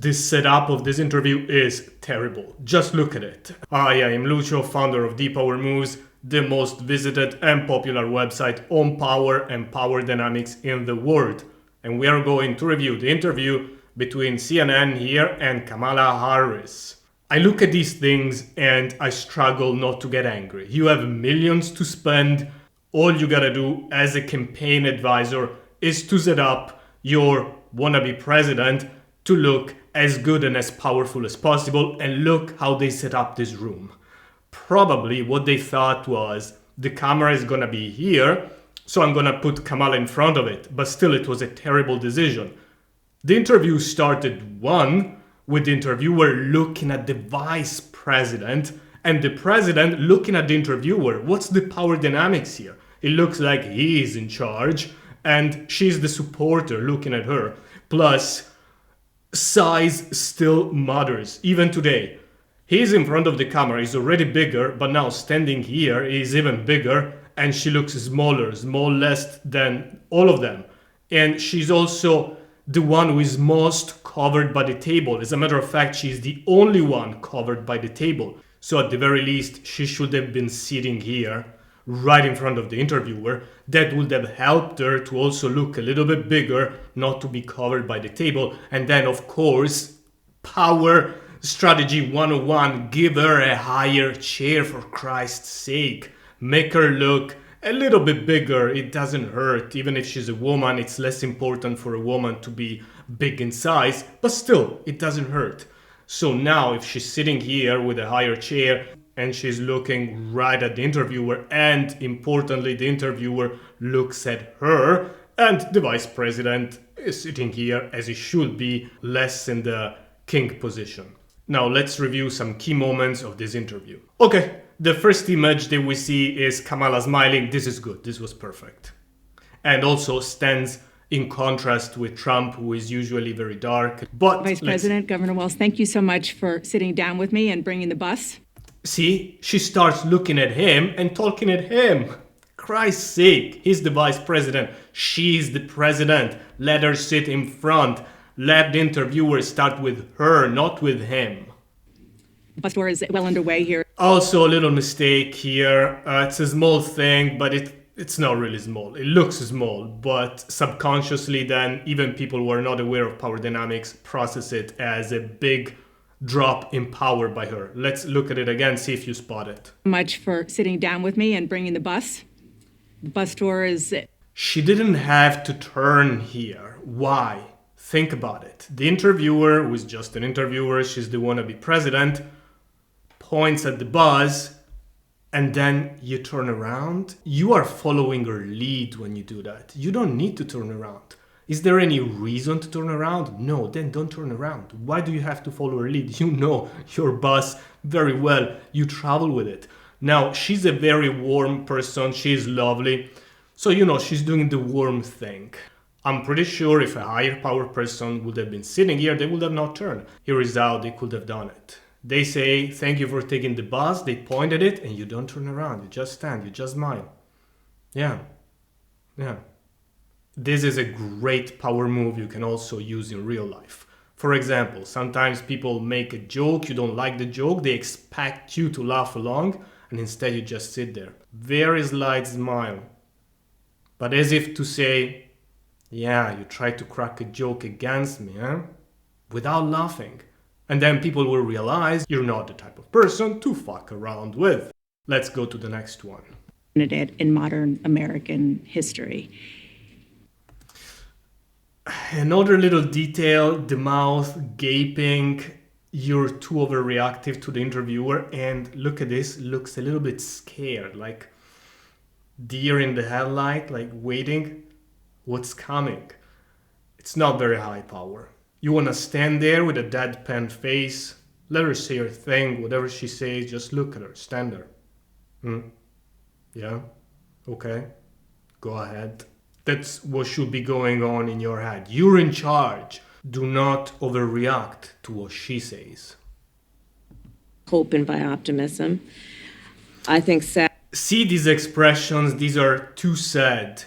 This setup of this interview is terrible. Just look at it. I am Lucio, founder of The Power Moves, the most visited and popular website on power and power dynamics in the world. And we are going to review the interview between CNN here and Kamala Harris. I look at these things and I struggle not to get angry. You have millions to spend. All you gotta do as a campaign advisor is to set up your wannabe president to look as good and as powerful as possible, and look how they set up this room. Probably what they thought was, the camera is gonna be here, so I'm gonna put Kamala in front of it, but still it was a terrible decision. The interview started with the interviewer looking at the vice president, and the president looking at the interviewer. What's the power dynamics here? It looks like he is in charge, and she's the supporter looking at her. Plus, size still matters, even today. He's in front of the camera, he's already bigger, but now standing here, he's even bigger, and she looks smaller, less than all of them. And she's also the one who is most covered by the table. As a matter of fact, she's the only one covered by the table. So at the very least, she should have been sitting here, right in front of the interviewer. That would have helped her to also look a little bit bigger, not to be covered by the table. And then, of course, power strategy 101, give her a higher chair, for Christ's sake. Make her look a little bit bigger. It doesn't hurt. Even if she's a woman, it's less important for a woman to be big in size, but still, it doesn't hurt. So now, if she's sitting here with a higher chair, and she's looking right at the interviewer, and importantly, the interviewer looks at her, and the vice president is sitting here as he should be, less in the king position. Now let's review some key moments of this interview. Okay, the first image that we see is Kamala smiling. This is good, this was perfect. And also stands in contrast with Trump, who is usually very dark. But Vice President, Governor Walz, thank you so much for sitting down with me and bringing the bus. See, she starts looking at him and talking at him. Christ's sake, he's the vice president. She's the president. Let her sit in front. Let the interviewer start with her, not with him. Bus tour is well underway here. Also, a little mistake here. It's a small thing, but it's not really small. It looks small, but subconsciously then, even people who are not aware of power dynamics process it as a big drop in power by her. Let's look at it again, see if you spot it. Much for sitting down with me and bringing the bus. The bus tour is... She didn't have to turn here. Why? Think about it. The interviewer, who is just an interviewer, she's the wannabe president, points at the bus, and then you turn around. You are following her lead when you do that. You don't need to turn around. Is there any reason to turn around? No, then don't turn around. Why do you have to follow her lead? You know your bus very well. You travel with it. Now, she's a very warm person. She's lovely. So, she's doing the warm thing. I'm pretty sure if a higher power person would have been sitting here, they would have not turned. Here is how they could have done it. They say, thank you for taking the bus. They point at it and you don't turn around. You just stand. You just smile. Yeah. This is a great power move you can also use in real life. For example, sometimes people make a joke, you don't like the joke, they expect you to laugh along, and instead you just sit there. Very slight smile. But as if to say, yeah, you tried to crack a joke against me, huh? Without laughing. And then people will realize you're not the type of person to fuck around with. Let's go to the next one. In modern American history. Another little detail, the mouth gaping. You're too overreactive to the interviewer, and look at this, looks a little bit scared, like deer in the headlight, like waiting. What's coming? It's not very high power. You want to stand there with a deadpan face, let her say her thing, whatever she says, just look at her, stand there. Yeah? Okay. Go ahead. That's what should be going on in your head. You're in charge. Do not overreact to what she says. Hope and by optimism. I think sad. See these expressions, these are too sad.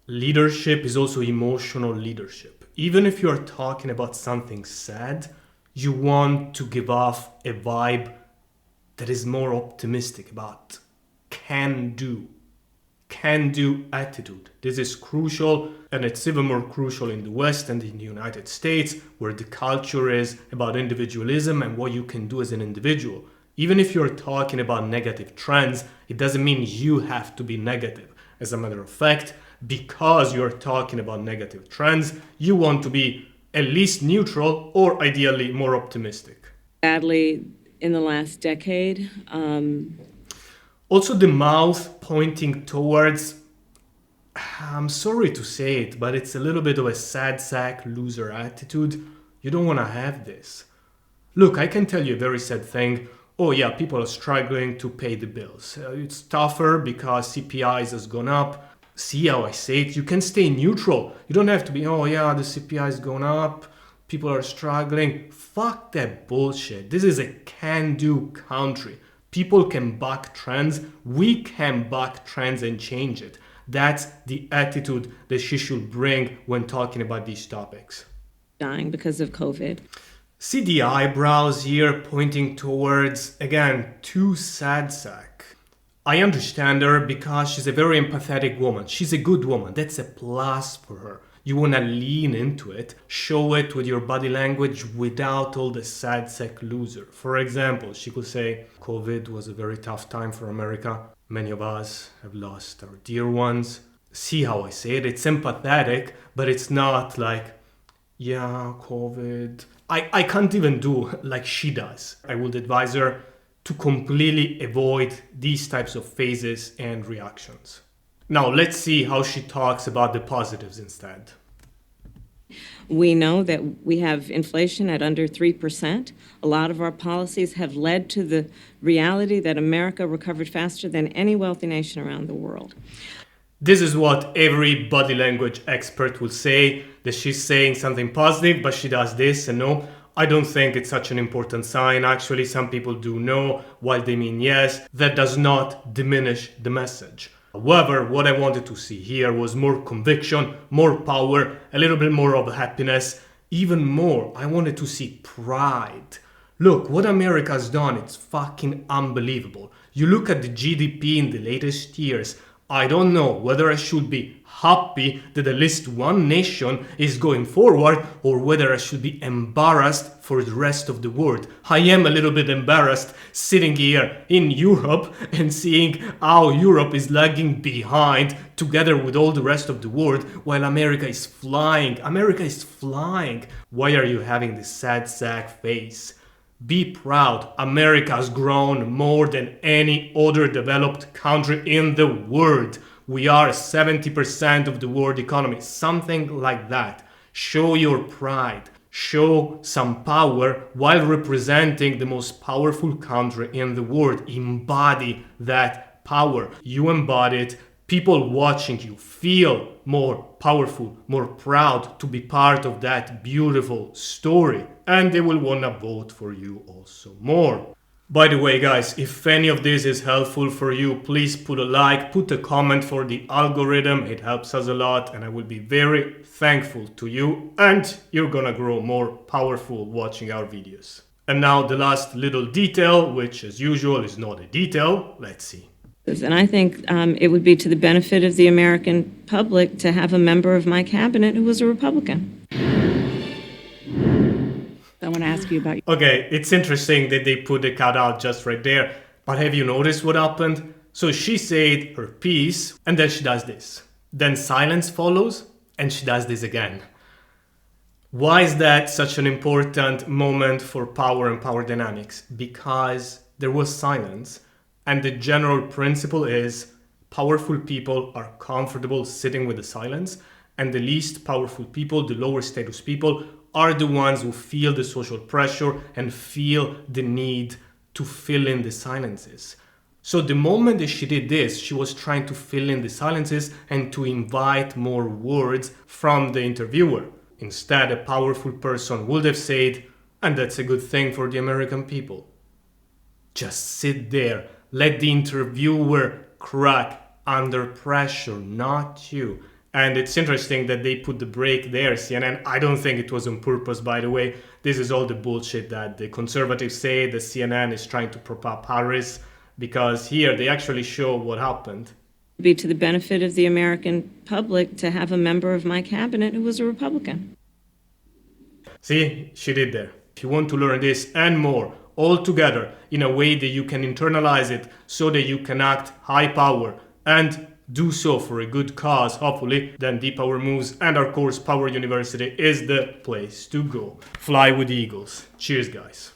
Leadership is also emotional leadership. Even if you're talking about something sad, you want to give off a vibe that is more optimistic, about can-do attitude. This is crucial, and it's even more crucial in the West and in the United States, where the culture is about individualism and what you can do as an individual. Even if you're talking about negative trends, it doesn't mean you have to be negative. As a matter of fact, because you're talking about negative trends, you want to be at least neutral or ideally more optimistic. Sadly, in the last decade, Also, the mouth pointing towards, I'm sorry to say it, but it's a little bit of a sad sack loser attitude. You don't want to have this. Look, I can tell you a very sad thing. Oh yeah, people are struggling to pay the bills. It's tougher because CPI has gone up. See how I say it? You can stay neutral. You don't have to be, oh yeah, the CPI has gone up. People are struggling. Fuck that bullshit. This is a can-do country. People can buck trends. We can buck trends and change it. That's the attitude that she should bring when talking about these topics. dying because of COVID. See the eyebrows here pointing towards, again, too sad sack. I understand her because she's a very empathetic woman. She's a good woman. That's a plus for her. You want to lean into it, show it with your body language without all the sad sack loser. For example, she could say, COVID was a very tough time for America. Many of us have lost our dear ones. See how I say it? It's empathetic, but it's not like, yeah, COVID. I can't even do like she does. I would advise her to completely avoid these types of phases and reactions. Now, let's see how she talks about the positives instead. We know that we have inflation at under 3%. A lot of our policies have led to the reality that America recovered faster than any wealthy nation around the world. This is what every body language expert will say, that she's saying something positive, but she does this and no. I don't think it's such an important sign. Actually, some people do know while they mean yes. That does not diminish the message. However, what I wanted to see here was more conviction, more power, a little bit more of happiness. Even more, I wanted to see pride. Look, what America has done, it's fucking unbelievable. You look at the GDP in the latest years, I don't know whether I should be happy that at least one nation is going forward or whether I should be embarrassed for the rest of the world. I am a little bit embarrassed sitting here in Europe and seeing how Europe is lagging behind together with all the rest of the world while America is flying. America is flying. Why are you having this sad sack face? Be proud. America has grown more than any other developed country in the world. We are 70% of the world economy, something like that. Show your pride. Show some power while representing the most powerful country in the world. Embody that power. You embody it. People watching you feel more powerful, more proud to be part of that beautiful story. And they will want to vote for you also more. By the way, guys, if any of this is helpful for you, please put a like, put a comment for the algorithm. It helps us a lot and I will be very thankful to you. And you're gonna grow more powerful watching our videos. And now the last little detail, which as usual is not a detail. Let's see. And I think it would be to the benefit of the American public to have a member of my cabinet who was a Republican. I want to ask you about. Okay, it's interesting that they put the cutout just right there. But have you noticed what happened? So she said her piece, and then she does this. Then silence follows, and she does this again. Why is that such an important moment for power and power dynamics? Because there was silence, and the general principle is powerful people are comfortable sitting with the silence, and the least powerful people, the lower status people, are the ones who feel the social pressure and feel the need to fill in the silences. So the moment that she did this, she was trying to fill in the silences and to invite more words from the interviewer. Instead, a powerful person would have said, and that's a good thing for the American people. Just sit there, let the interviewer crack under pressure, not you. And it's interesting that they put the break there, CNN. I don't think it was on purpose, by the way. This is all the bullshit that the conservatives say that CNN is trying to prop up Harris, because here they actually show what happened. Be to the benefit of the American public to have a member of my cabinet who was a Republican. See, she did there. If you want to learn this and more, all together, in a way that you can internalize it so that you can act high power and do so for a good cause, hopefully, then Deep Power Moves and our course Power University is the place to go. Fly with the eagles. Cheers, guys.